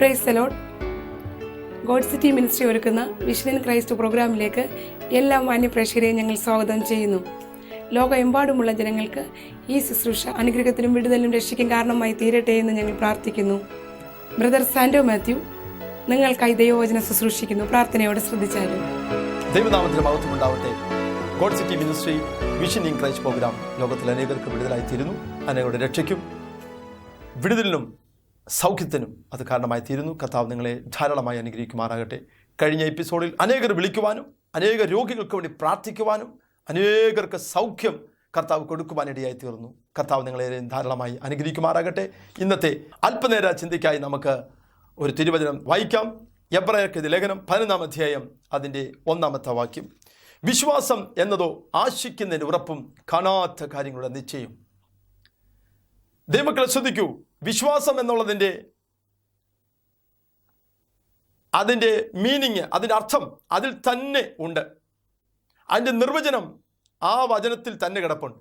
Praise the Lord. God City ministry ഒരുക്കുന്ന vision in Christ പ്രോഗ്രാമിലേക്ക് എല്ലാ മാന്യ പ്രേക്ഷകരെയും ഞങ്ങൾ സ്വാഗതം ചെയ്യുന്നു. ലോകമെമ്പാടുമുള്ള ജനങ്ങൾക്ക് ഈ ശുശ്രൂഷ അനുഗ്രഹത്തിനും വിടുതലും രക്ഷയ്ക്കും കാരണമായി തീരട്ടെ എന്ന് ഞങ്ങൾ പ്രാർത്ഥിക്കുന്നു. ബ്രദർ സാൻഡോ മാത്യു നിങ്ങൾക്കായി ദൈവവചനം ശുശ്രൂഷിക്കുന്നു. പ്രാർത്ഥനയോടെ ശ്രദ്ധിച്ചാലും. ദൈവനാമത്തിന് മഹത്വം ഉണ്ടാവട്ടെ. God City Ministry Vision in Christ program ലോകത്തിൽ അനേകർക്ക് വിടുതലായി തീരുന്നു. അനേകരുടെ രക്ഷയ്ക്കും വിടുതലിനും സൗഖ്യത്തിനും അത് കാരണമായി തീരുന്നു. കർത്താവ് നിങ്ങളെ ധാരാളമായി അനുഗ്രഹിക്കുമാറാകട്ടെ. കഴിഞ്ഞ എപ്പിസോഡിൽ അനേകർ വിളിക്കുവാനും അനേക രോഗികൾക്ക് വേണ്ടി പ്രാർത്ഥിക്കുവാനും അനേകർക്ക് സൗഖ്യം കർത്താവ് കൊടുക്കുവാനിടയായി തീർന്നു. കർത്താവ് നിങ്ങളെ ധാരാളമായി അനുഗ്രഹിക്കുമാറാകട്ടെ. ഇന്നത്തെ അല്പനേര ചിന്തയ്ക്കായി നമുക്ക് ഒരു തിരുവചനം വായിക്കാം. എബ്രായർക്ക് ലേഖനം 11-ാം അധ്യായം അതിൻ്റെ 1-ാമത്തെ വാക്യം. വിശ്വാസം എന്നതോ ആശിക്കുന്നതിന് ഉറപ്പും കാണാത്ത കാര്യങ്ങളുടെ നിശ്ചയം. ദൈവമക്കളെ ശ്രദ്ധിക്കൂ. വിശ്വാസം എന്നുള്ളതിൻ്റെ മീനിങ്, അതിൻ്റെ അർത്ഥം അതിൽ തന്നെ ഉണ്ട്. അതിൻ്റെ നിർവചനം ആ വചനത്തിൽ തന്നെ കിടപ്പുണ്ട്.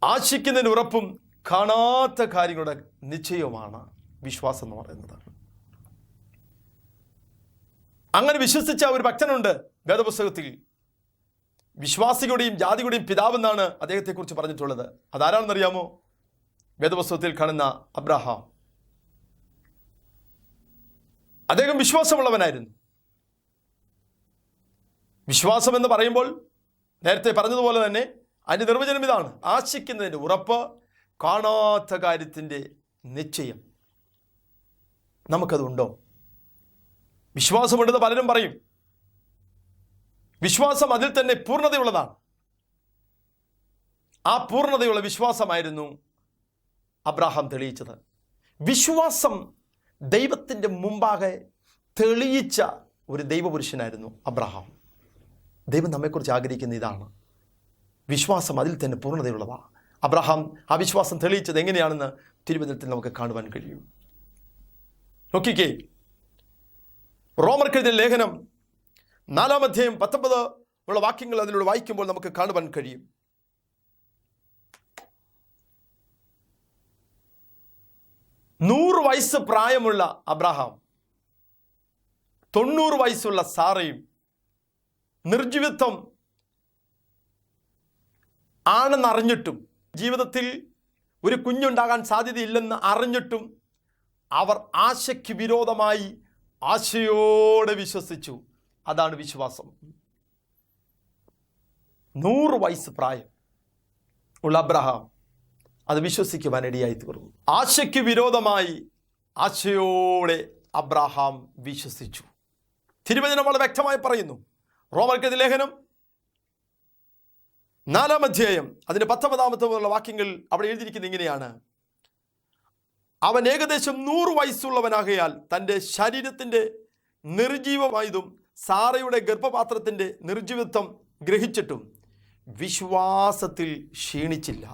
ആശിക്കുന്നതിന് ഉറപ്പും കാണാത്ത കാര്യങ്ങളുടെ നിശ്ചയവുമാണ് വിശ്വാസം എന്ന് പറയുന്നത്. അങ്ങനെ വിശ്വസിച്ച ഒരു ഭക്തനുണ്ട് വേദപുസ്തകത്തിൽ. വിശ്വാസികളുടെയും ജാതികളുടെയും പിതാവെന്നാണ് അദ്ദേഹത്തെക്കുറിച്ച് പറഞ്ഞിട്ടുള്ളത്. അതാരാണെന്നറിയാമോ? വേദപുസ്തകത്തിൽ കാണുന്ന അബ്രഹാം. അദ്ദേഹം വിശ്വാസമുള്ളവനായിരുന്നു. വിശ്വാസം എന്ന് പറയുമ്പോൾ നേരത്തെ പറഞ്ഞതുപോലെ തന്നെ അതിൻ്റെ നിർവചനം ഇതാണ്: ആശിക്കുന്നതിൻ്റെ ഉറപ്പ്, കാണാത്ത കാര്യത്തിൻ്റെ നിശ്ചയം. നമുക്കതുണ്ടോ? വിശ്വാസമുണ്ടെന്ന് പലരും പറയും. വിശ്വാസം അതിൽ തന്നെ പൂർണ്ണതയുള്ളതാണ്. ആ പൂർണ്ണതയുള്ള വിശ്വാസമായിരുന്നു അബ്രഹാം തെളിയിച്ചത്. വിശ്വാസം ദൈവത്തിൻ്റെ മുമ്പാകെ തെളിയിച്ച ഒരു ദൈവപുരുഷനായിരുന്നു അബ്രഹാം. ദൈവം നമ്മെക്കുറിച്ച് ആഗ്രഹിക്കുന്ന ഇതാണ്: വിശ്വാസം അതിൽ തന്നെ പൂർണ്ണതയുള്ളതാണ്. അബ്രഹാം ആ വിശ്വാസം തെളിയിച്ചത് എങ്ങനെയാണെന്ന് തിരുവചനത്തിൽ നമുക്ക് കാണുവാൻ കഴിയും. നോക്കിക്കേ, റോമർക്കെഴുതിയ ലേഖനം 4-ാം അധ്യായം 19 ഉള്ള വാക്യങ്ങൾ അതിലൂടെ വായിക്കുമ്പോൾ നമുക്ക് കാണുവാൻ കഴിയും. നൂറ് വയസ്സ് പ്രായമുള്ള അബ്രഹാം, 90 വയസ്സുള്ള സാറയും നിർജീവിത്വം ആണെന്നറിഞ്ഞിട്ടും, ജീവിതത്തിൽ ഒരു കുഞ്ഞുണ്ടാകാൻ സാധ്യതയില്ലെന്ന് അറിഞ്ഞിട്ടും അവർ ആശയ്ക്ക് വിരോധമായി ആശയോടെ വിശ്വസിച്ചു. അതാണ് വിശ്വാസം. 100 വയസ്സ് പ്രായം ഉള്ള അബ്രഹാം അത് വിശ്വസിക്കുവാനിടയായി തീർന്നു. ആശയ്ക്ക് വിരോധമായി ആശയോടെ അബ്രഹാം വിശ്വസിച്ചു. തിരുവചനം വളരെ വ്യക്തമായി പറയുന്നു. റോമർക്കെഴുതിയ ലേഖനം 4-ാം അധ്യായം അതിൻ്റെ 19-ാമത്തെ വാക്യങ്ങൾ അവിടെ എഴുതിയിരിക്കുന്നത് ഇങ്ങനെയാണ്: അവൻ ഏകദേശം 100 വയസ്സുള്ളവനാകയാൽ തൻ്റെ ശരീരത്തിൻ്റെ നിർജീവമായതും സാറയുടെ ഗർഭപാത്രത്തിൻ്റെ നിർജീവത്വം ഗ്രഹിച്ചിട്ടും വിശ്വാസത്തിൽ ക്ഷീണിച്ചില്ല.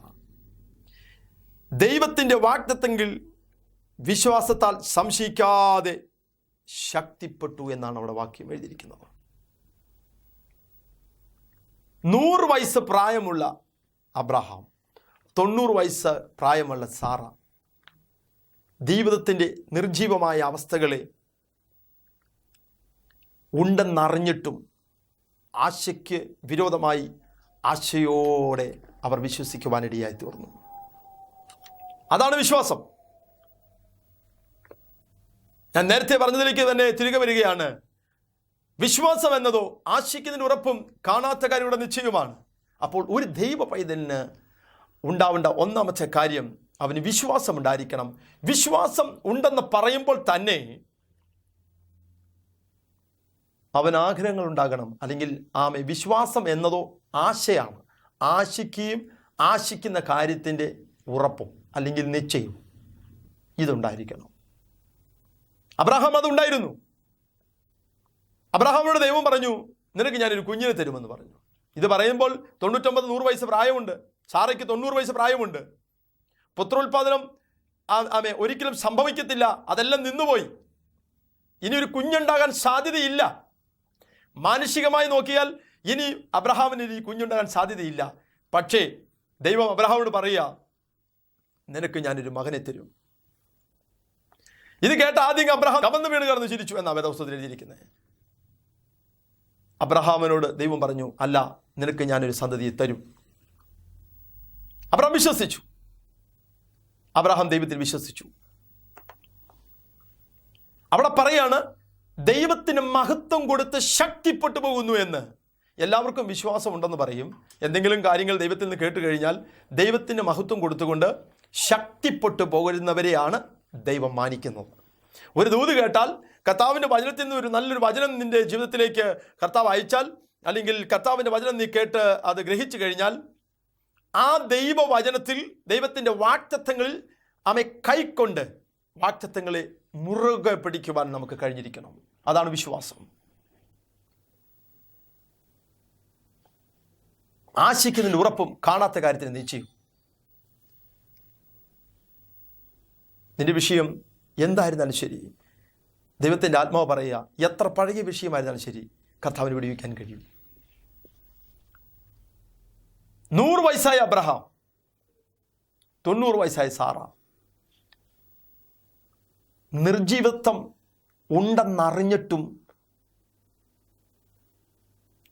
ദൈവത്തിൻ്റെ വാഗ്ദത്തത്തിൽ വിശ്വാസത്താൽ സംശയിക്കാതെ ശക്തിപ്പെട്ടു എന്നാണ് അവിടെ വാക്യം എഴുതിയിരിക്കുന്നത്. 100 വയസ്സ് പ്രായമുള്ള അബ്രഹാം, 90 വയസ്സ് പ്രായമുള്ള സാറ ജീവിതത്തിൻ്റെ നിർജീവമായ അവസ്ഥകളെ ഉണ്ടെന്നറിഞ്ഞിട്ടും ആശയ്ക്ക് വിരോധമായി ആശയോടെ അവർ വിശ്വസിക്കുവാനിടയായി തീർന്നു. അതാണ് വിശ്വാസം. ഞാൻ നേരത്തെ പറഞ്ഞതിലേക്ക് തന്നെ തിരികെ വരികയാണ്. വിശ്വാസം എന്നതോ ആശിക്കുന്നതിന് ഉറപ്പും കാണാത്ത കാര്യങ്ങളുടെ നിശ്ചയവുമാണ്. അപ്പോൾ ഒരു ദൈവ പൈതലിന് ഉണ്ടാവേണ്ട ഒന്നാമത്തെ കാര്യം, അവന് വിശ്വാസം ഉണ്ടായിരിക്കണം. വിശ്വാസം ഉണ്ടെന്ന് പറയുമ്പോൾ തന്നെ അവൻ ആഗ്രഹങ്ങൾ ഉണ്ടാകണം. അല്ലെങ്കിൽ വിശ്വാസം എന്നതോ ആശയാണ്. ആശിക്കുകയും ആശിക്കുന്ന കാര്യത്തിൻ്റെ ഉറപ്പും അല്ലെങ്കിൽ നിശ്ചയവും ഇതുണ്ടായിരിക്കണം. അബ്രഹാം അതുണ്ടായിരുന്നു. അബ്രഹാമിനോട് ദൈവം പറഞ്ഞു, നിനക്ക് ഞാനൊരു കുഞ്ഞിനെ തരുമെന്ന് പറഞ്ഞു. ഇത് പറയുമ്പോൾ 99-100 വയസ്സ് പ്രായമുണ്ട്. സാറയ്ക്ക് 90 വയസ്സ് പ്രായമുണ്ട്. പുത്രോത്പാദനം ഒരിക്കലും സംഭവിക്കത്തില്ല. അതെല്ലാം നിന്നുപോയി. ഇനി ഒരു കുഞ്ഞുണ്ടാകാൻ സാധ്യതയില്ല. മാനുഷികമായി നോക്കിയാൽ ഇനി അബ്രഹാമിന് ഈ കുഞ്ഞുണ്ടാകാൻ സാധ്യതയില്ല. പക്ഷേ ദൈവം അബ്രഹാമിനോട് പറയുക, നിനക്ക് ഞാനൊരു മകനെ തരും. ഇത് കേട്ട ആദ്യം അബ്രഹാം കമന്ന് വീണ് കിടന്ന് ചിരിച്ചു എന്നാണ് വേദപുസ്തകത്തിൽ എഴുതിയിരിക്കുന്നത്. അബ്രഹാമിനോട് ദൈവം പറഞ്ഞു, അല്ല, നിനക്ക് ഞാനൊരു സന്തതിയെ തരും. അബ്രഹാം വിശ്വസിച്ചു. അബ്രഹാം ദൈവത്തിൽ വിശ്വസിച്ചു. അവിടെ പറയാണ്, ദൈവത്തിന് മഹത്വം കൊടുത്ത് ശക്തിപ്പെട്ടു പോകുന്നു എന്ന്. എല്ലാവർക്കും വിശ്വാസമുണ്ടെന്ന് പറയും. എന്തെങ്കിലും കാര്യങ്ങൾ ദൈവത്തിൽ നിന്ന് കേട്ട് കഴിഞ്ഞാൽ ദൈവത്തിന് മഹത്വം കൊടുത്തുകൊണ്ട് ശക്തിപ്പെട്ടു പോകുന്നവരെയാണ് ദൈവം മാനിക്കുന്നത്. ഒരു ദൂത് കേട്ടാൽ, കർത്താവിൻ്റെ വചനത്തിൽ നിന്ന് ഒരു നല്ലൊരു വചനം നിന്റെ ജീവിതത്തിലേക്ക് കർത്താവ് അയച്ചാൽ, അല്ലെങ്കിൽ കർത്താവിൻ്റെ വചനം നീ കേട്ട് അത് ഗ്രഹിച്ചു കഴിഞ്ഞാൽ, ആ ദൈവവചനത്തിൽ ദൈവത്തിൻ്റെ വാഗ്ദത്തങ്ങളിൽ നമ്മെ കൈക്കൊണ്ട് വാഗ്ദത്തങ്ങളെ മുറുകെ പിടിക്കുവാൻ നമുക്ക് കഴിഞ്ഞിരിക്കണം. അതാണ് വിശ്വാസം. ആശിക്കുന്നതിന് ഉറപ്പും കാണാത്ത കാര്യത്തിന് നിശ്ചയം. നിന്റെ വിഷയം എന്തായിരുന്നാലും ശരി, ദൈവത്തിൻ്റെ ആത്മാവ് പറയുക, എത്ര പഴയ വിഷയമായിരുന്നാലും ശരി, കർത്താവിന് വിടുവിക്കാൻ കഴിയും. 100 വയസ്സായ അബ്രഹാം, 90 വയസ്സായ സാറ, നിർജീവത്വം ഉണ്ടെന്നറിഞ്ഞിട്ടും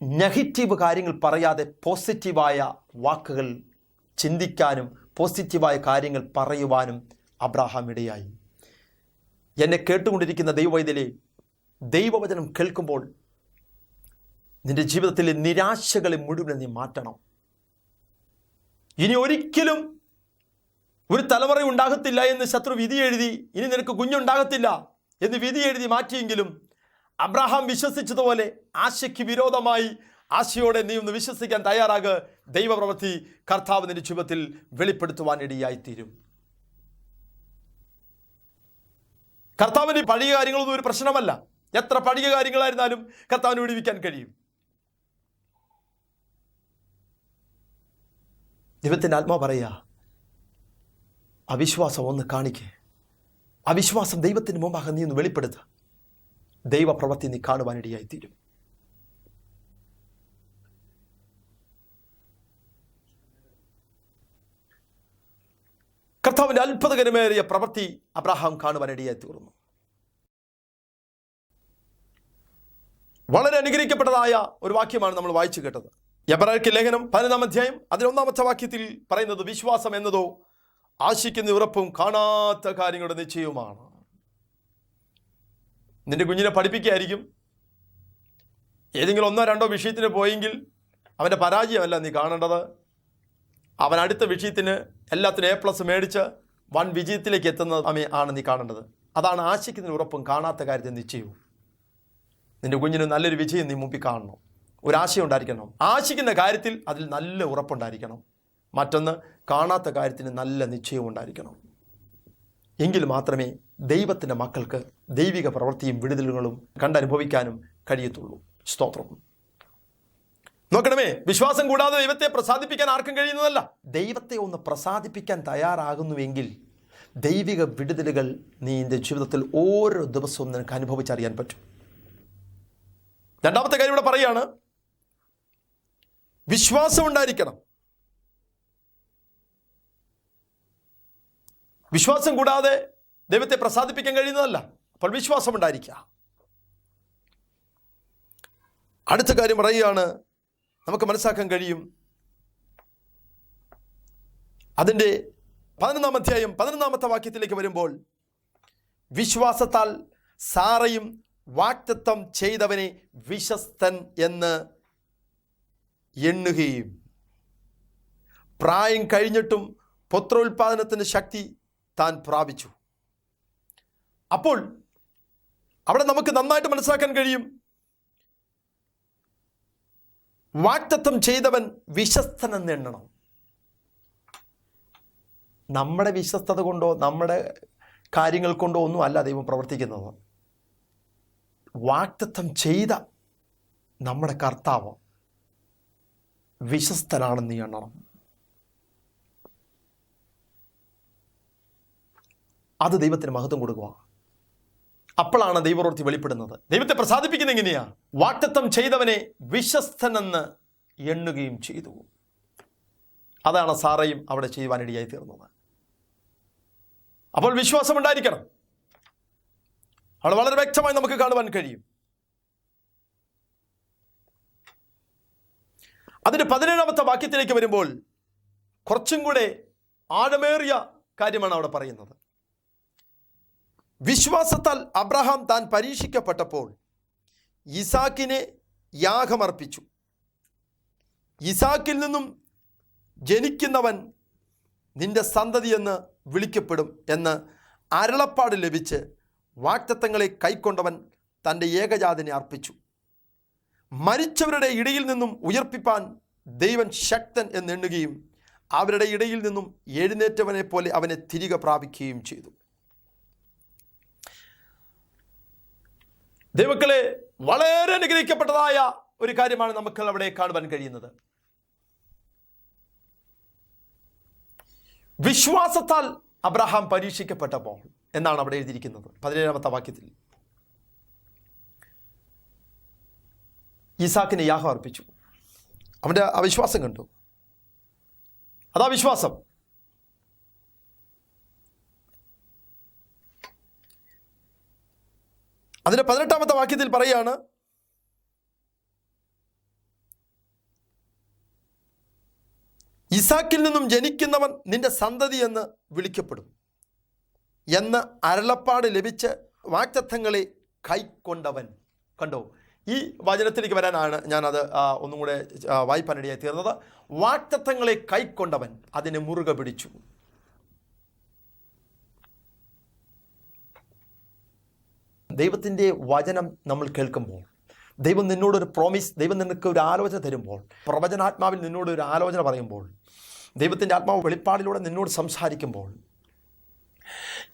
നെഗറ്റീവ് കാര്യങ്ങൾ പറയാതെ പോസിറ്റീവായ വാക്കുകൾ ചിന്തിക്കാനും പോസിറ്റീവായ കാര്യങ്ങൾ പറയുവാനും അബ്രഹാം ഇടയായി. എന്നെ കേട്ടുകൊണ്ടിരിക്കുന്ന ദൈവവൈദ്യരെ, ദൈവവചനം കേൾക്കുമ്പോൾ നിന്റെ ജീവിതത്തിലെ നിരാശകളെ മുഴുവൻ നീ മാറ്റണം. ഇനി ഒരിക്കലും ഒരു തലമുറ ഉണ്ടാകത്തില്ല എന്ന് ശത്രു വിധി എഴുതി, ഇനി നിനക്ക് കുഞ്ഞുണ്ടാകത്തില്ല എന്ന് വിധി എഴുതി മാറ്റിയെങ്കിലും അബ്രഹാം വിശ്വസിച്ചതുപോലെ ആശയ്ക്ക് വിരോധമായി ആശയോടെ നീ ഒന്ന് വിശ്വസിക്കാൻ തയ്യാറാകുക. ദൈവപ്രവൃത്തി കർത്താവ് നിന്റെ ജീവിതത്തിൽ വെളിപ്പെടുത്തുവാനിടയായിത്തീരും. കർത്താവിന് പഴയ കാര്യങ്ങളൊന്നും ഒരു പ്രശ്നമല്ല. എത്ര പഴയ കാര്യങ്ങളായിരുന്നാലും കർത്താവിന് വിടുവിക്കാൻ കഴിയും. ദൈവത്തിൻ്റെ ആത്മാവ് പറയുക, അവിശ്വാസം ഒന്ന് കാണിക്കേ. അവിശ്വാസം ദൈവത്തിന് മുമ്പാകെ നീ ഒന്ന് വെളിപ്പെടുത്തുക. ദൈവപ്രവൃത്തി നീ കാണുവാനിടയായിത്തീരും. കർത്താവിൻ്റെ അത്ഭുതകരമേറിയ പ്രവൃത്തി അബ്രഹാം കാണുവാനിടയായി തീർന്നു. വളരെ അനുഗ്രഹിക്കപ്പെട്ടതായ ഒരു വാക്യമാണ് നമ്മൾ വായിച്ചു കേട്ടത്. എബ്രായർക്ക് ലേഖനം 11-ാം അധ്യായം 11-ാമത്തെ വാക്യത്തിൽ പറയുന്നത്, വിശ്വാസം എന്നതോ ആശിക്കുന്ന ഉറപ്പും കാണാത്ത കാര്യങ്ങളുടെ നിശ്ചയവുമാണ്. നിന്റെ കുഞ്ഞിനെ പഠിപ്പിക്കുകയായിരിക്കും. ഏതെങ്കിലും 1-2 വിഷയത്തിന് പോയെങ്കിൽ അവൻ്റെ പരാജയമല്ല നീ കാണേണ്ടത്. അവൻ അടുത്ത വിഷയത്തിന് എല്ലാത്തിനും A+ മേടിച്ച് വൻ വിജയത്തിലേക്ക് എത്തുന്നത് ആണ് നീ കാണേണ്ടത്. അതാണ് ആശിക്കുന്ന ഉറപ്പും കാണാത്ത കാര്യത്തെ നിശ്ചയവും. നിന്റെ കുഞ്ഞിന് നല്ലൊരു വിജയം നീ മുമ്പിൽ കാണണം. ഒരാശയം ഉണ്ടായിരിക്കണം. ആശിക്കുന്ന കാര്യത്തിൽ അതിൽ നല്ല ഉറപ്പുണ്ടായിരിക്കണം. മറ്റൊന്ന്, കാണാത്ത കാര്യത്തിന് നല്ല നിശ്ചയവും ഉണ്ടായിരിക്കണം. എങ്കിൽ മാത്രമേ ദൈവത്തിൻ്റെ മക്കൾക്ക് ദൈവിക പ്രവൃത്തിയും വിടുതലുകളും കണ്ടനുഭവിക്കാനും കഴിയത്തുള്ളൂ. സ്തോത്രം. നോക്കണമേ, വിശ്വാസം കൂടാതെ ദൈവത്തെ പ്രസാദിപ്പിക്കാൻ ആർക്കും കഴിയുന്നതല്ല. ദൈവത്തെ ഒന്ന് പ്രസാദിപ്പിക്കാൻ തയ്യാറാകുന്നുവെങ്കിൽ ദൈവിക വിടുതലുകൾ നീ നിന്റെ ജീവിതത്തിൽ ഓരോ ദിവസവും നിനക്ക് അനുഭവിച്ചറിയാൻ പറ്റും. രണ്ടാമത്തെ കാര്യം ഇവിടെ പറയാണ്, വിശ്വാസം ഉണ്ടായിരിക്കണം. വിശ്വാസം കൂടാതെ ദൈവത്തെ പ്രസാദിപ്പിക്കാൻ കഴിയുന്നതല്ല. അപ്പോൾ വിശ്വാസം ഉണ്ടായിരിക്കുക. അടുത്ത കാര്യം പറയുകയാണ്, നമുക്ക് മനസ്സിലാക്കാൻ കഴിയും. അതിൻ്റെ 11-ാം അധ്യായം 11-ാമത്തെ വാക്യത്തിലേക്ക് വരുമ്പോൾ, വിശ്വാസത്താൽ സാറയും വാഗ്ദത്തം ചെയ്തവനെ വിശ്വസ്തൻ എന്ന് എണ്ണുകയും പ്രായം കഴിഞ്ഞിട്ടും പുത്രോത്പാദനത്തിന് ശക്തി താൻ പ്രാപിച്ചു. അപ്പോൾ അവിടെ നമുക്ക് നന്നായിട്ട് മനസ്സിലാക്കാൻ കഴിയും, വാഗ്ദത്തം ചെയ്തവൻ വിശ്വസ്തൻ എന്ന് എണ്ണണം. നമ്മുടെ വിശ്വസ്തത കൊണ്ടോ നമ്മുടെ കാര്യങ്ങൾ കൊണ്ടോ ഒന്നും അല്ല ദൈവം പ്രവർത്തിക്കുന്നത്. വാഗ്ദത്തം ചെയ്ത നമ്മുടെ കർത്താവ് വിശ്വസ്തനാണെന്ന് എണ്ണണം. അത് ദൈവത്തിന് മഹത്വം കൊടുക്കുക. അപ്പോഴാണ് ദൈവപ്രവൃത്തി വെളിപ്പെടുന്നത്. ദൈവത്തെ പ്രസാദിപ്പിക്കുന്നത് എങ്ങനെയാ? വാഗ്ദത്തം ചെയ്തവനെ വിശ്വസ്തനെന്ന് എണ്ണുകയും ചെയ്തു. അതാണ് സാറയും അവിടെ ചെയ്യുവാനിടയായി തീർന്നത്. അപ്പോൾ വിശ്വാസം ഉണ്ടായിരിക്കണം. അവിടെ വളരെ വ്യക്തമായി നമുക്ക് കാണുവാൻ കഴിയും. അതിൻ്റെ 17-ാമത്തെ വാക്യത്തിലേക്ക് വരുമ്പോൾ കുറച്ചും കൂടെ ആഴമേറിയ കാര്യമാണ് അവിടെ പറയുന്നത്. വിശ്വാസത്താൽ അബ്രഹാം താൻ പരീക്ഷിക്കപ്പെട്ടപ്പോൾ ഇസാക്കിനെ യാഗമർപ്പിച്ചു. ഇസാക്കിൽ നിന്നും ജനിക്കുന്നവൻ നിന്റെ സന്തതി എന്ന് വിളിക്കപ്പെടും എന്ന് അരുളപ്പാട് ലഭിച്ച് വാഗ്ദത്തങ്ങളെ കൈക്കൊണ്ടവൻ തൻ്റെ ഏകജാതനെ അർപ്പിച്ചു. മരിച്ചവരുടെ ഇടയിൽ നിന്നും ഉയർപ്പിപ്പാൻ ദൈവം ശക്തൻ എന്നെണ്ണുകയും അവരുടെ ഇടയിൽ നിന്നും എഴുന്നേറ്റവനെ പോലെ അവനെ തിരികെ പ്രാപിക്കുകയും ചെയ്തു. ദൈവക്കളെ, വളരെ അനുഗ്രഹിക്കപ്പെട്ടതായ ഒരു കാര്യമാണ് നമുക്ക് അവിടെ കാണുവാൻ കഴിയുന്നത്. വിശ്വാസത്താൽ അബ്രഹാം പരീക്ഷിക്കപ്പെട്ടപ്പോൾ എന്നാണ് അവിടെ എഴുതിയിരിക്കുന്നത് 17-ാമത്തെ വാക്യത്തിൽ. ഈസാക്കിനെ യാഗം അർപ്പിച്ചു. അവൻ്റെ അവിശ്വാസം കണ്ടു. അതാ വിശ്വാസം. അതിൻ്റെ 18-ാമത്തെ വാക്യത്തിൽ പറയാണ്, ഇസാക്കിൽ നിന്നും ജനിക്കുന്നവൻ നിന്റെ സന്തതി എന്ന് വിളിക്കപ്പെടും എന്ന് അരുളപ്പാട് ലഭിച്ച് വാഗ്ദത്തങ്ങളെ കൈക്കൊണ്ടവൻ. കണ്ടോ, ഈ വചനത്തിലേക്ക് വരാനാണ് ഞാനത് ഒന്നും കൂടെ വായിപ്പാനിടയായി തീർന്നത്. വാഗ്ദത്തങ്ങളെ കൈക്കൊണ്ടവൻ അതിനെ മുറുകെ പിടിച്ചു. ദൈവത്തിൻ്റെ വചനം നമ്മൾ കേൾക്കുമ്പോൾ, ദൈവം നിന്നോടൊരു പ്രോമിസ്, ദൈവം നിനക്ക് ഒരു ആലോചന തരുമ്പോൾ, പ്രവചനാത്മാവിൽ നിന്നോട് ഒരു ആലോചന പറയുമ്പോൾ, ദൈവത്തിൻ്റെ ആത്മാവ് വെളിപ്പാടിലൂടെ നിന്നോട് സംസാരിക്കുമ്പോൾ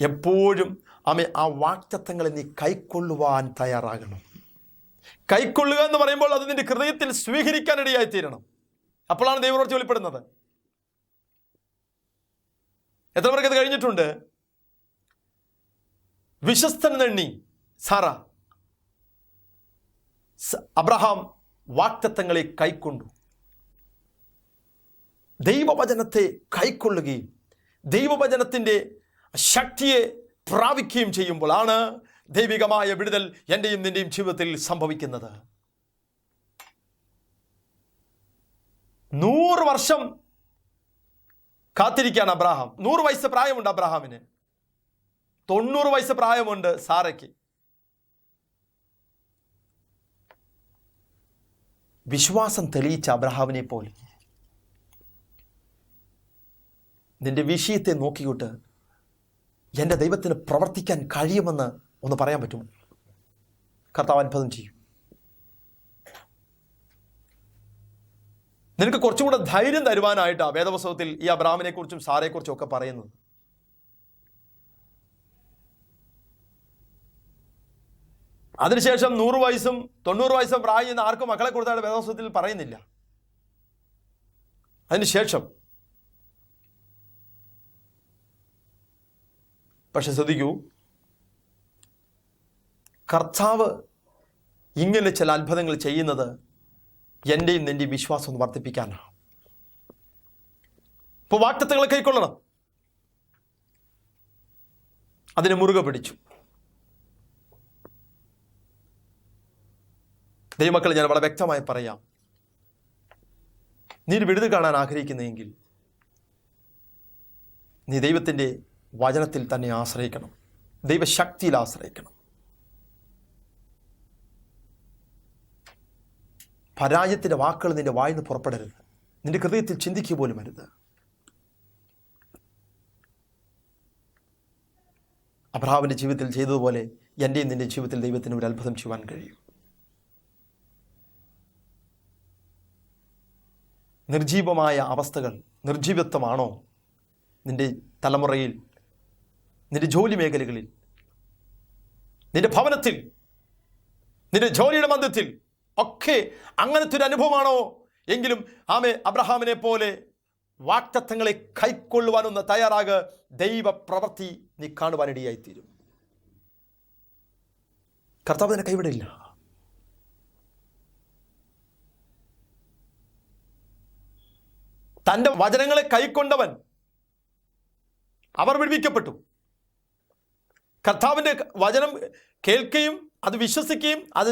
എപ്പോഴും ആ വാഗ്ദത്തങ്ങളെ നീ കൈക്കൊള്ളുവാൻ തയ്യാറാകണം. കൈക്കൊള്ളുക എന്ന് പറയുമ്പോൾ അത് നിന്റെ ഹൃദയത്തിൽ സ്വീകരിക്കാനിടയായി തീരണം. അപ്പോഴാണ് ദൈവപ്രവൃത്തി വെളിപ്പെടുന്നത്. എത്ര പേർക്ക് അത് കഴിഞ്ഞിട്ടുണ്ട്? വിശ്വസ്തൻ എണ്ണി സാറ, അബ്രഹാം വാഗ്ദത്തങ്ങളെ കൈക്കൊണ്ടു. ദൈവവചനത്തെ കൈക്കൊള്ളുകയും ദൈവവചനത്തിൻ്റെ ശക്തിയെ പ്രാപിക്കുകയും ചെയ്യുമ്പോഴാണ് ദൈവികമായ വിടുതൽ എൻ്റെയും നിൻ്റെയും ജീവിതത്തിൽ സംഭവിക്കുന്നത്. 100 വർഷം കാത്തിരിക്കുകയാണ് അബ്രഹാം. 100 വയസ്സ് പ്രായമുണ്ട് അബ്രഹാമിന്, 90 വയസ്സ് പ്രായമുണ്ട് സാറയ്ക്ക്. വിശ്വാസം തെളിയിച്ച അബ്രഹാമിനെ പോലെ നിന്റെ വിഷയത്തെ നോക്കിയിട്ട് എൻ്റെ ദൈവത്തിന് പ്രവർത്തിക്കാൻ കഴിയുമെന്ന് ഒന്ന് പറയാൻ പറ്റുമോ? കർത്താവ് അത്ഭുതം ചെയ്യും. നിനക്ക് കുറച്ചും കൂടെ ധൈര്യം തരുവാനായിട്ടാണ് വേദപുസ്തകത്തിൽ ഈ അബ്രഹാമിനെ കുറിച്ചും സാറയെക്കുറിച്ചും ഒക്കെ പറയുന്നത്. അതിനുശേഷം 100 വയസ്സും 90 വയസ്സും പ്രായം ചെയ്യുന്ന ആർക്കും മക്കളെ കൊടുത്താൽ വേദപുസ്തകത്തിൽ പറയുന്നില്ല. അതിനുശേഷം പക്ഷെ ശ്രദ്ധിക്കൂ, കർത്താവ് ഇങ്ങനെ ചില അത്ഭുതങ്ങൾ ചെയ്യുന്നത് എൻ്റെയും നിൻ്റെയും വിശ്വാസം ഒന്ന് വർദ്ധിപ്പിക്കാനാണ്. ഇപ്പോൾ വാഗ്ദത്തങ്ങളെ കൈക്കൊള്ളണം, അതിനെ മുറുകെ പിടിച്ചു. ദൈവമക്കളെ, ഞാൻ വളരെ വ്യക്തമായി പറയാം, നീ വിടുതൽ കാണാൻ ആഗ്രഹിക്കുന്നെങ്കിൽ നീ ദൈവത്തിൻ്റെ വചനത്തിൽ തന്നെ ആശ്രയിക്കണം, ദൈവശക്തിയിൽ ആശ്രയിക്കണം. പരാജയത്തിൻ്റെ വാക്കുകൾ നിന്റെ വായിന്ന് പുറപ്പെടരുത്, നിന്റെ ഹൃദയത്തിൽ ചിന്തിക്കുക പോലും അരുത്. അബ്രഹാമിൻ്റെ ജീവിതത്തിൽ ചെയ്തതുപോലെ എൻ്റെയും നിൻ്റെ ജീവിതത്തിൽ ദൈവത്തിന് ഒരു അത്ഭുതം ചെയ്യുവാൻ കഴിയും. നിർജീവമായ അവസ്ഥകൾ, നിർജീവത്വമാണോ നിന്റെ തലമുറയിൽ, നിന്റെ ജോലി മേഖലകളിൽ, നിന്റെ ഭവനത്തിൽ, നിന്റെ ജോലിയുടെ മധ്യത്തിൽ ഒക്കെ അങ്ങനത്തെ ഒരു അനുഭവമാണോ എങ്കിലും അബ്രഹാമിനെ പോലെ വാഗ്ദത്തങ്ങളെ കൈക്കൊള്ളുവാനൊന്ന് തയ്യാറാക. ദൈവ പ്രവൃത്തി നീ കാണുവാനിടയായിത്തീരും. കർത്താവ് നിന്നെ കൈവിടില്ല. തൻ്റെ വചനങ്ങളെ കൈക്കൊണ്ടവൻ അവർ വിടുവിക്കപ്പെട്ടു. കർത്താവിൻ്റെ വചനം കേൾക്കുകയും അത് വിശ്വസിക്കുകയും അത്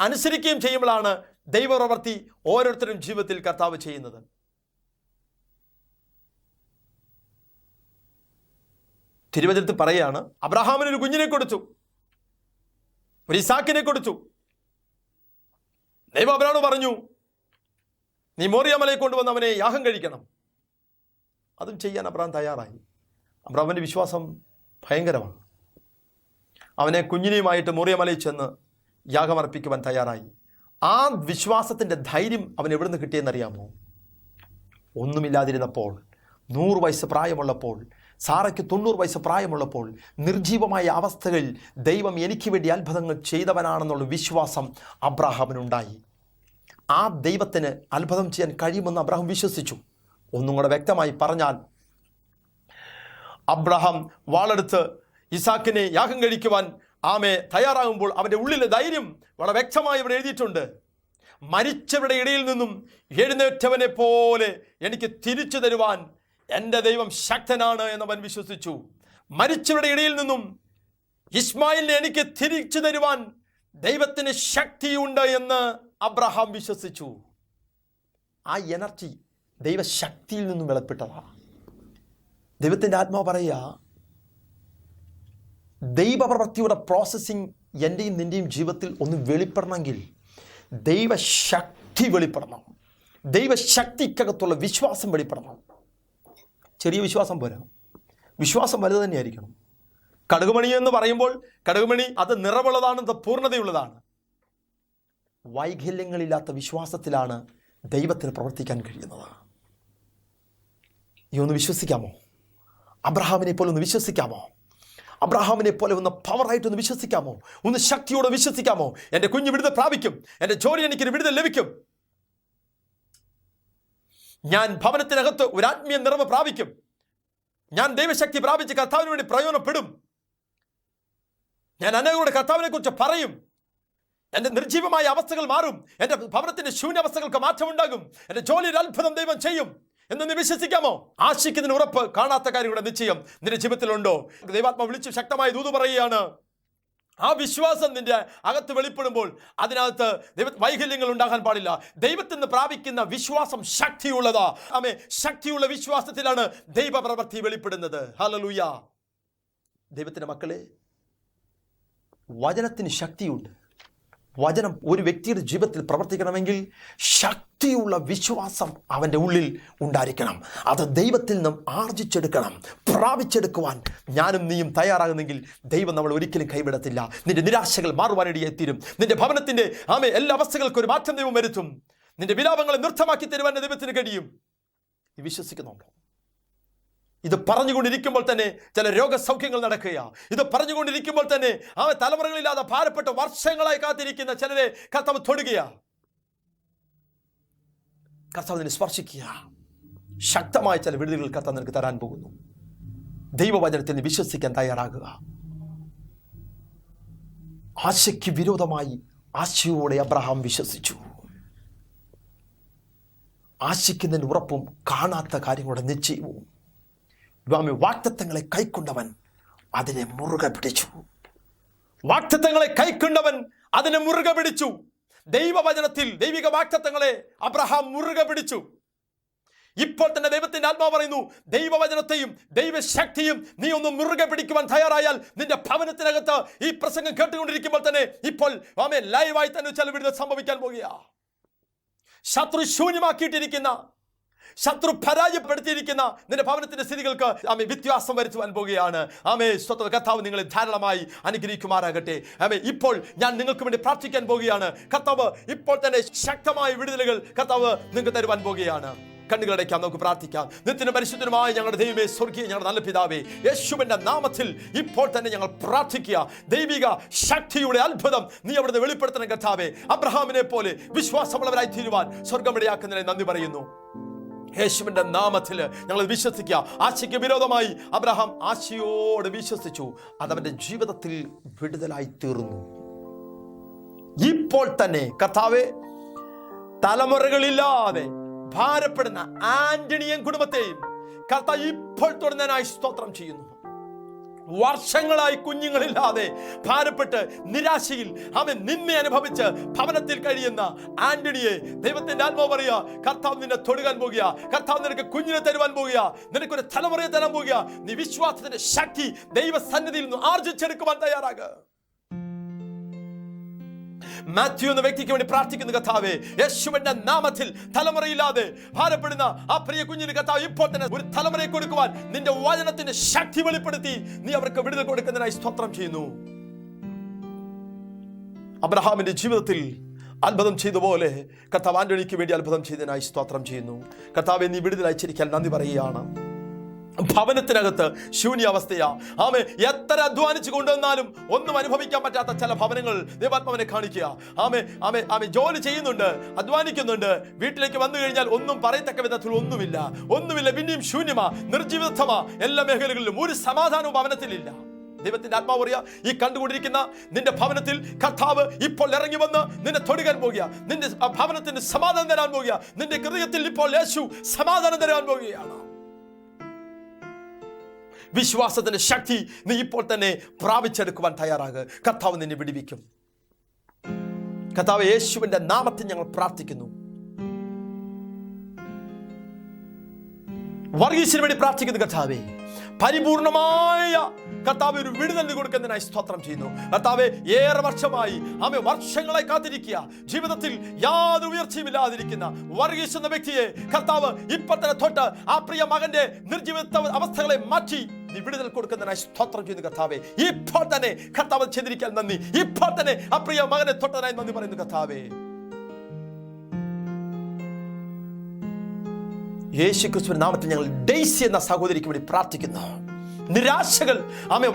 അനുസരിക്കുകയും ചെയ്യുമ്പോഴാണ് ദൈവപ്രവൃത്തി ഓരോരുത്തരും ജീവിതത്തിൽ കർത്താവ് ചെയ്യുന്നത്. തിരുവചനത്തിൽ പറയുകയാണ്, അബ്രഹാമിന് ഒരു കുഞ്ഞിനെ കൊടുത്തു, ഒരു ഇസാക്കിനെ കൊടുത്തു. ദൈവം അബ്രഹാമിനോട് പറഞ്ഞു, നീ മോറിയാമലയെ കൊണ്ടുവന്ന് അവനെ യാഗം കഴിക്കണം. അതും ചെയ്യാൻ അബ്രഹാം തയ്യാറായി. അബ്രഹാമിൻ്റെ വിശ്വാസം ഭയങ്കരമാണ്. അവനെ കുഞ്ഞിനെയുമായിട്ട് മോറിയാമലയിൽ ചെന്ന് യാഗമർപ്പിക്കുവാൻ തയ്യാറായി. ആ വിശ്വാസത്തിൻ്റെ ധൈര്യം അവൻ എവിടെ നിന്ന് കിട്ടിയെന്നറിയാമോ? ഒന്നുമില്ലാതിരുന്നപ്പോൾ, 100 വയസ്സ് പ്രായമുള്ളപ്പോൾ, സാറയ്ക്ക് 90 വയസ്സ് പ്രായമുള്ളപ്പോൾ, നിർജീവമായ അവസ്ഥകളിൽ ദൈവം എനിക്ക് വേണ്ടി അത്ഭുതങ്ങൾ ചെയ്തവനാണെന്നുള്ള വിശ്വാസം അബ്രഹാമിനുണ്ടായി. ആ ദൈവത്തിന് അത്ഭുതം ചെയ്യാൻ കഴിയുമെന്ന് അബ്രഹാം വിശ്വസിച്ചു. ഒന്നും കൂടെ വ്യക്തമായി പറഞ്ഞാൽ, അബ്രഹാം വാളെടുത്ത് ഇസാക്കിനെ യാഗം കഴിക്കുവാൻ തയ്യാറാകുമ്പോൾ അവൻ്റെ ഉള്ളിലെ ധൈര്യം വളരെ വ്യക്തമായി ഇവിടെ എഴുതിയിട്ടുണ്ട്. മരിച്ചവരുടെ ഇടയിൽ നിന്നും എഴുന്നേറ്റവനെ പോലെ എനിക്ക് തിരിച്ചു തരുവാൻ എൻ്റെ ദൈവം ശക്തനാണ് എന്നവൻ വിശ്വസിച്ചു. മരിച്ചവരുടെ ഇടയിൽ നിന്നും ഇസ്മായിലിനെ എനിക്ക് തിരിച്ചു തരുവാൻ ദൈവത്തിന് ശക്തിയുണ്ട് എന്ന് അബ്രഹാം വിശ്വസിച്ചു. ആ എനർജി ദൈവശക്തിയിൽ നിന്നും വെളിപ്പെട്ടതാണ്. ദൈവത്തിൻ്റെ ആത്മാവ് പറയുക, ദൈവപ്രവൃത്തിയുടെ പ്രോസസ്സിങ് എൻ്റെയും നിൻ്റെയും ജീവിതത്തിൽ ഒന്ന് വെളിപ്പെടണമെങ്കിൽ ദൈവശക്തി വെളിപ്പെടണം. ദൈവശക്തിക്കകത്തുള്ള വിശ്വാസം വെളിപ്പെടണം. ചെറിയ വിശ്വാസം പോരാ, വിശ്വാസം വലുത് തന്നെയായിരിക്കണം. കടുകുമണി എന്ന് പറയുമ്പോൾ കടുകുമണി അത് നിറവുള്ളതാണ്, പൂർണ്ണതയുള്ളതാണ്. വൈകല്യങ്ങളില്ലാത്ത വിശ്വാസത്തിലാണ് ദൈവത്തിന് പ്രവർത്തിക്കാൻ കഴിയുന്നത്. ഈ ഒന്ന് വിശ്വസിക്കാമോ? അബ്രഹാമിനെ പോലെ ഒന്ന് വിശ്വസിക്കാമോ? അബ്രഹാമിനെ പോലെ ഒന്ന് പവറായിട്ടൊന്ന് വിശ്വസിക്കാമോ? ഒന്ന് ശക്തിയോടെ വിശ്വസിക്കാമോ? എൻ്റെ കുഞ്ഞ് വിടുതൽ പ്രാപിക്കും, എൻ്റെ ജോലി എനിക്കൊരു വിടുതൽ ലഭിക്കും, ഞാൻ ഭവനത്തിനകത്ത് ഒരു ആത്മീയ നിറവ് പ്രാപിക്കും, ഞാൻ ദൈവശക്തി പ്രാപിച്ച് കർത്താവിന് വേണ്ടി പ്രയോജനപ്പെടും, ഞാൻ അനേകരുടെ കർത്താവിനെ കുറിച്ച് പറയും, എൻ്റെ നിർജീവമായ അവസ്ഥകൾ മാറും, എൻ്റെ ഭവനത്തിൻ്റെ ശൂന്യാവസ്ഥകൾക്ക് മാറ്റമുണ്ടാകും, എൻ്റെ ജോലിയിൽ അത്ഭുതം ദൈവം ചെയ്യും എന്ന് നീ വിശ്വസിക്കാമോ? ആശിക്കുന്നതിന് ഉറപ്പ്, കാണാത്ത കാര്യങ്ങളുടെ നിശ്ചയം നിന്റെ ജീവിതത്തിലുണ്ടോ? ദൈവാത്മാ വിളിച്ച് ശക്തമായി ദൂത് പറയുകയാണ്. ആ വിശ്വാസം നിന്റെ അകത്ത് വെളിപ്പെടുമ്പോൾ അതിനകത്ത് വൈകല്യങ്ങൾ ഉണ്ടാകാൻ പാടില്ല. ദൈവത്തിൽ നിന്ന് പ്രാപിക്കുന്ന വിശ്വാസം ശക്തിയുള്ളതാ. ശക്തിയുള്ള വിശ്വാസത്തിലാണ് ദൈവപ്രവൃത്തി വെളിപ്പെടുന്നത്. ഹല്ലേലൂയ. ദൈവത്തിൻ്റെ മക്കളെ, വചനത്തിന് ശക്തിയുണ്ട്. വചനം ഒരു വ്യക്തിയുടെ ജീവിതത്തിൽ പ്രവർത്തിക്കണമെങ്കിൽ ശക്തിയുള്ള വിശ്വാസം അവൻ്റെ ഉള്ളിൽ ഉണ്ടായിരിക്കണം. അത് ദൈവത്തിൽ നിന്നും ആർജിച്ചെടുക്കണം, പ്രാപിച്ചെടുക്കുവാൻ ഞാനും നീയും തയ്യാറാകുന്നെങ്കിൽ ദൈവം നമ്മൾ ഒരിക്കലും കൈവിടത്തില്ല. നിന്റെ നിരാശകൾ മാറുവാനിടയെത്തിരും. നിന്റെ ഭവനത്തിൻ്റെ എല്ലാ അവസ്ഥകൾക്കും ഒരു മാറ്റം ദൈവം വരുത്തും. നിന്റെ വിലാപങ്ങളെ നൃത്തമാക്കി തരുവാൻ ദൈവത്തിന് കഴിയും. നീ വിശ്വസിക്കുന്നുണ്ടോ? ഇത് പറഞ്ഞുകൊണ്ടിരിക്കുമ്പോൾ തന്നെ ചില രോഗസൗഖ്യങ്ങൾ നടക്കുക. ഇത് പറഞ്ഞുകൊണ്ടിരിക്കുമ്പോൾ തന്നെ തലമുറകളില്ലാതെ ഭാരപ്പെട്ട വർഷങ്ങളായി കാത്തിരിക്കുന്ന ചിലരെ കർത്താവ് തൊടുകയ, കർത്താവ് നിന്നെ സ്പർശിക്കുക. ശക്തമായ ചില വിടുതലുകൾ കർത്താവ് നിനക്ക് തരാൻ പോകുന്നു. ദൈവവചനത്തിൽ നീ വിശ്വസിക്കാൻ തയ്യാറാകുക. ആശയ്ക്ക് വിരോധമായി ആശയോടെ അബ്രഹാം വിശ്വസിച്ചു. ആശിക്കുന്നതിന് ഉറപ്പും കാണാത്ത കാര്യങ്ങളുടെ നിശ്ചയവും. വാഗ്ദത്തങ്ങളെ കൈക്കൊണ്ടവൻ അതിനെ മുറുകെ പിടിച്ചു. വാഗ്ദത്തങ്ങളെ കൈക്കൊണ്ടവൻ അതിനെ മുറുകെ പിടിച്ചു. ദൈവവചനത്തിൽ ദൈവിക വാഗ്ദത്തങ്ങളെ അബ്രഹാം മുറുകെ പിടിച്ചു. ഇപ്പോൾ തന്നെ ദൈവത്തിന്റെ ആത്മാവ് പറയുന്നു, ദൈവവചനത്തെയും ദൈവശക്തിയും നീ ഒന്ന് മുറുകെ പിടിക്കുവാൻ തയ്യാറായാൽ നിന്റെ ഭവനത്തിനകത്ത് ഈ പ്രസംഗം കേട്ടുകൊണ്ടിരിക്കുമ്പോൾ തന്നെ ഇപ്പോൾ ലൈവായി തന്നെ ചില വിടുതൽ സംഭവിക്കാൻ പോകുക. ശത്രു ശൂന്യമാക്കിയിട്ടിരിക്കുന്ന, ശത്രു പരാജയപ്പെടുത്തിയിരിക്കുന്ന നിന്റെ ഭവനത്തിന്റെ സ്ഥിതികൾക്ക് വ്യത്യാസം വരുത്തുവാൻ പോകുകയാണ്. സ്വന്തം കർത്താവ് നിങ്ങളെ ധാരാളമായി അനുഗ്രഹിക്കുമാറാകട്ടെ. ഇപ്പോൾ ഞാൻ നിങ്ങൾക്ക് വേണ്ടി പ്രാർത്ഥിക്കാൻ പോകുകയാണ്. കർത്താവ് ഇപ്പോൾ തന്നെ ശക്തമായ വിടുതലുകൾ കർത്താവ് നിങ്ങൾക്ക് തരുവാൻ പോകുകയാണ്. കണ്ണുകളടയ്ക്കാം, നമുക്ക് പ്രാർത്ഥിക്കാം. നിത്യനും പരിശുദ്ധനുമായ ഞങ്ങളുടെ ദൈവമേ, സ്വർഗീയ ഞങ്ങളുടെ നല്ല പിതാവേ, യേശുവിന്റെ നാമത്തിൽ ഇപ്പോൾ തന്നെ ഞങ്ങൾ പ്രാർത്ഥിക്കുക. ദൈവിക ശക്തിയുടെ അത്ഭുതം നീ അവിടുന്ന് വെളിപ്പെടുത്തണം കർത്താവേ. അബ്രഹാമിനെ പോലെ വിശ്വാസമുള്ളവരായി തീരുവാൻ സ്വർഗമിടയാക്കുന്നതിനെ നന്ദി പറയുന്നു. യേശുവിന്റെ നാമത്തിൽ ഞങ്ങൾ വിശ്വസിക്കുക. ആശയ്ക്ക് വിരോധമായി അബ്രഹാം ആശയോട് വിശ്വസിച്ചു. അതവന്റെ ജീവിതത്തിൽ വിടുതലായി തീർന്നു. ഇപ്പോൾ തന്നെ കർത്താവേ, തലമുറകളില്ലാതെ ഭാരപ്പെടുന്ന ആന്റണിയൻ കുടുംബത്തെയും കർത്താവ് ഇപ്പോൾ തുടർന്നതിനായി സ്തോത്രം ചെയ്യുന്നു. വർഷങ്ങളായി കുഞ്ഞുങ്ങളില്ലാതെ ഭാരപ്പെട്ട് നിരാശയിൽ അവൻ നിന്നെ അനുഭവിച്ച് ഭവനത്തിൽ കഴിയുന്ന ആന്റണിയെ ദൈവത്തിന്റെ ആത്മാവ് പറയുക, കർത്താവ് നിന്നെ തൊടുകാൻ പോകുക, കർത്താവ് നിനക്ക് കുഞ്ഞിനെ തരുവാൻ പോകുക, നിനക്കൊരു തലമുറയെ തരാൻ പോകുക. നീ വിശ്വാസത്തിന്റെ ശക്തി ദൈവസന്നിധിയിൽ നിന്ന് ആർജിച്ചെടുക്കുവാൻ തയ്യാറാകുക. മാത്യു എന്ന വ്യക്തിക്ക് വേണ്ടി പ്രാർത്ഥിക്കുന്ന കർത്താവേ, യേശുവിന്റെ നാമത്തിൽ തലമുറയില്ലാതെ ഭാരപ്പെടുന്ന ആ പ്രിയ കുഞ്ഞിന് കർത്താവ് ഇപ്പോൾ തന്നെ ഒരു തലമുറയെ കൊടുക്കുവാൻ നിന്റെ വചനത്തിന്റെ ശക്തി വെളിപ്പെടുത്തി നീ അവർക്ക് വിടുതൽ കൊടുക്കുന്നതിനായി സ്തോത്രം ചെയ്യുന്നു. അബ്രഹാമിന്റെ ജീവിതത്തിൽ അത്ഭുതം ചെയ്തപോലെ കർത്താവ് ആന്റണിക്ക് വേണ്ടി അത്ഭുതം ചെയ്തതിനായി സ്തോത്രം ചെയ്യുന്നു. കർത്താവെ, നീ വിടുതൽ അയച്ചിരിക്കാൻ നന്ദി പറയുകയാണ്. ഭവനത്തിനകത്ത് ശൂന്യാവസ്ഥയാ. ആമേ, എത്ര അധ്വാനിച്ചു കൊണ്ടുവന്നാലും ഒന്നും അനുഭവിക്കാൻ പറ്റാത്ത ചില ഭവനങ്ങൾ ദൈവാത്മാവിനെ കാണിക്കുക. ആമേ ആമേ ആമേ ജോലി ചെയ്യുന്നുണ്ട്, അധ്വാനിക്കുന്നുണ്ട്, വീട്ടിലേക്ക് വന്നു കഴിഞ്ഞാൽ ഒന്നും പറയത്തക്ക വിധത്തിൽ ഒന്നുമില്ല, പിന്നെയും ശൂന്യമാ, നിർജീവിതമാ. എല്ലാ മേഖലകളിലും ഒരു സമാധാനവും ഭവനത്തിലില്ല. ദൈവത്തിന്റെ ആത്മാവ് പറയാ, ഈ കണ്ടുകൊണ്ടിരിക്കുന്ന നിന്റെ ഭവനത്തിൽ കർത്താവ് ഇപ്പോൾ ഇറങ്ങി വന്ന് നിന്നെ തൊടുകാൻ പോകുക, നിന്റെ ഭവനത്തിന് സമാധാനം തരാൻ പോകുക, നിന്റെ ഹൃദയത്തിൽ ഇപ്പോൾ യേശു സമാധാനം തരാൻ പോകുകയാണ്. വിശ്വാസത്തിന്റെ ശക്തി നീ ഇപ്പോൾ തന്നെ പ്രാപിച്ചെടുക്കുവാൻ തയ്യാറാകുക. കർത്താവ് നിന്നെ വിടുവിക്കും. കർത്താവ്, യേശുവിന്റെ നാമത്തിൽ ഞങ്ങൾ പ്രാർത്ഥിക്കുന്നു. വർഗീസിന് വേണ്ടി പ്രാർത്ഥിക്കുന്നു കർത്താവേ, പരിപൂർണമായ കർത്താവ് ഒരു വിടുതൽ കൊടുക്കുന്നതിനായി സ്തോത്രം ചെയ്യുന്നു. കർത്താവെ, ഏറെ വർഷമായി വർഷങ്ങളായി കാത്തിരിക്കുക, ജീവിതത്തിൽ യാതൊരു ഉയർച്ചയുമില്ലാതിരിക്കുന്ന വർഗീസ് എന്ന വ്യക്തിയെ കർത്താവ് ഇപ്പോൾ തന്നെ തൊട്ട് ആ പ്രിയ മകന്റെ നിർജീവിത അവസ്ഥകളെ മാറ്റി നീ വിടുതൽ കൊടുക്കുന്നതിനായി സ്തോത്രം ചെയ്യുന്നു കർത്താവെ. ഇപ്പോൾ തന്നെ കർത്താവ് ചെയ്തിരിക്കാൻ നന്ദി. ഇപ്പോൾ തന്നെ ആ പ്രിയ മകനെ തൊട്ടതിനായി നന്ദി പറയുന്നു കർത്താവെ. യേശുക്രിസ്തുവിന്റെ നാമത്തിൽ ഞങ്ങൾ ഡെയ്സി എന്ന സഹോദരിക്ക് വേണ്ടി പ്രാർത്ഥിക്കുന്നു. നിരാശകൾ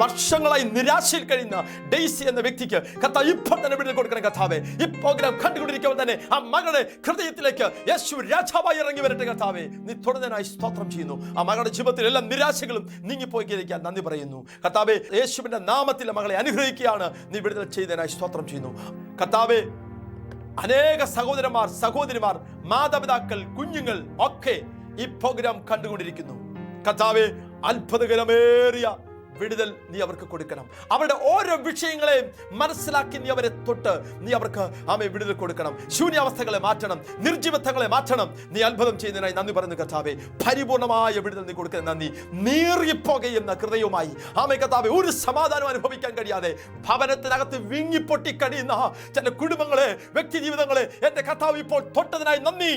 വർഷങ്ങളായി നിരാശയിൽ കഴിയുന്ന ഡെയ്സി എന്ന വ്യക്തിക്ക് കർത്താവ് ഇപ്പോൾ തന്നെ വിടുതൽ കൊടുക്കണം കർത്താവേ. ഈ പ്രോഗ്രാം കണ്ടുകൊണ്ടിരിക്കുമ്പോൾ തന്നെ ആ മകളുടെ ഹൃദയത്തിലേക്ക് യേശു രാജാവായി ഇറങ്ങി വരട്ടെ കർത്താവേ. നീ തൊടുന്നതിനായി സ്തോത്രം ചെയ്യുന്നു. ആ മകളുടെ ജീവിതത്തിൽ എല്ലാ നിരാശകളും നീങ്ങിപ്പോയിരിക്കാൻ നന്ദി പറയുന്നു കർത്താവേ. യേശുവിന്റെ നാമത്തിൽ മകളെ അനുഗ്രഹിക്കുകയാണ്. നീ വിടുതൽ ചെയ്തതിനായി സ്തോത്രം ചെയ്യുന്നു കർത്താവേ. അനേക സഹോദരിമാർ, മാതാപിതാക്കൾ, കുഞ്ഞുങ്ങൾ ഒക്കെ ഈ പ്രോഗ്രാം കണ്ടുകൊണ്ടിരിക്കുന്നു കർത്താവേ. അത്ഭുതകരമേറിയ വിടുതൽ നീ അവർക്ക് കൊടുക്കണം. അവരുടെ ഓരോ വിഷയങ്ങളെയും മനസ്സിലാക്കി നീ അവരെ തൊട്ട് നീ അവർക്ക് വിടുതൽ കൊടുക്കണം. ശൂന്യാവസ്ഥകളെ മാറ്റണം, നിർജീവത്വങ്ങളെ മാറ്റണം. നീ അത്ഭുതം ചെയ്യുന്നതിനായി നന്ദി പറയുന്നു കർത്താവേ. പരിപൂർണമായ വിടുതൽ നീ കൊടുക്കുന്ന നന്ദി. നീറിപ്പോകയുന്ന ഹൃദയവുമായി കർത്താവേ, ഒരു സമാധാനം അനുഭവിക്കാൻ കഴിയാതെ ഭവനത്തിനകത്ത് വിങ്ങിപ്പൊട്ടി കഴിയുന്ന ചില കുടുംബങ്ങളെ, വ്യക്തി ജീവിതങ്ങളെ എന്റെ കർത്താവ് ഇപ്പോൾ തൊട്ടതിനായി നന്ദി.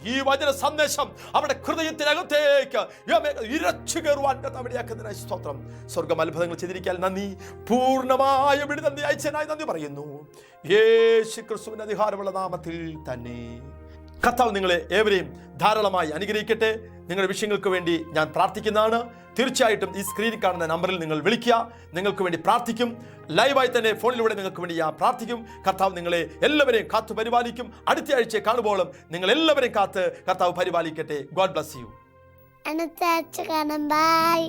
ഈ വചന സന്ദേശം അവരുടെ ഹൃദയത്തിനകത്തേക്ക് ഇരച്ചു കയറുവാൻ കർത്താവിടയാക്കുന്നതിനായി സ്തോത്രം. സ്വർഗ്ഗം അത്ഭുതങ്ങൾ ചെയ്തിരിക്കാൻ നന്ദി. പൂർണ്ണമായ വിടുതൽ നീ അയച്ചതിനായി നന്ദി പറയുന്നു. യേശു ക്രിസ്തുവിന്റെ അധികാരമുള്ള നാമത്തിൽ തന്നെ. കർത്താവ് നിങ്ങളെ ഏവരെയും ധാരാളമായി അനുഗ്രഹിക്കട്ടെ. നിങ്ങളുടെ വിഷയങ്ങൾക്ക് വേണ്ടി ഞാൻ പ്രാർത്ഥിക്കുന്നതാണ്. തീർച്ചയായിട്ടും ഈ സ്ക്രീനിൽ കാണുന്ന നമ്പറിൽ നിങ്ങൾ വിളിക്കുക. നിങ്ങൾക്ക് വേണ്ടി പ്രാർത്ഥിക്കും. ലൈവായി തന്നെ ഫോണിലൂടെ നിങ്ങൾക്ക് വേണ്ടി ഞാൻ പ്രാർത്ഥിക്കും. കർത്താവ് നിങ്ങളെ എല്ലാവരെയും കാത്തു പരിപാലിക്കും. അടുത്ത ആഴ്ച കാണുമ്പോഴും നിങ്ങൾ എല്ലാവരെയും കാത്ത് കർത്താവ് പരിപാലിക്കട്ടെ. God bless you. അടുത്ത ആഴ്ച കാണാം. ബൈ.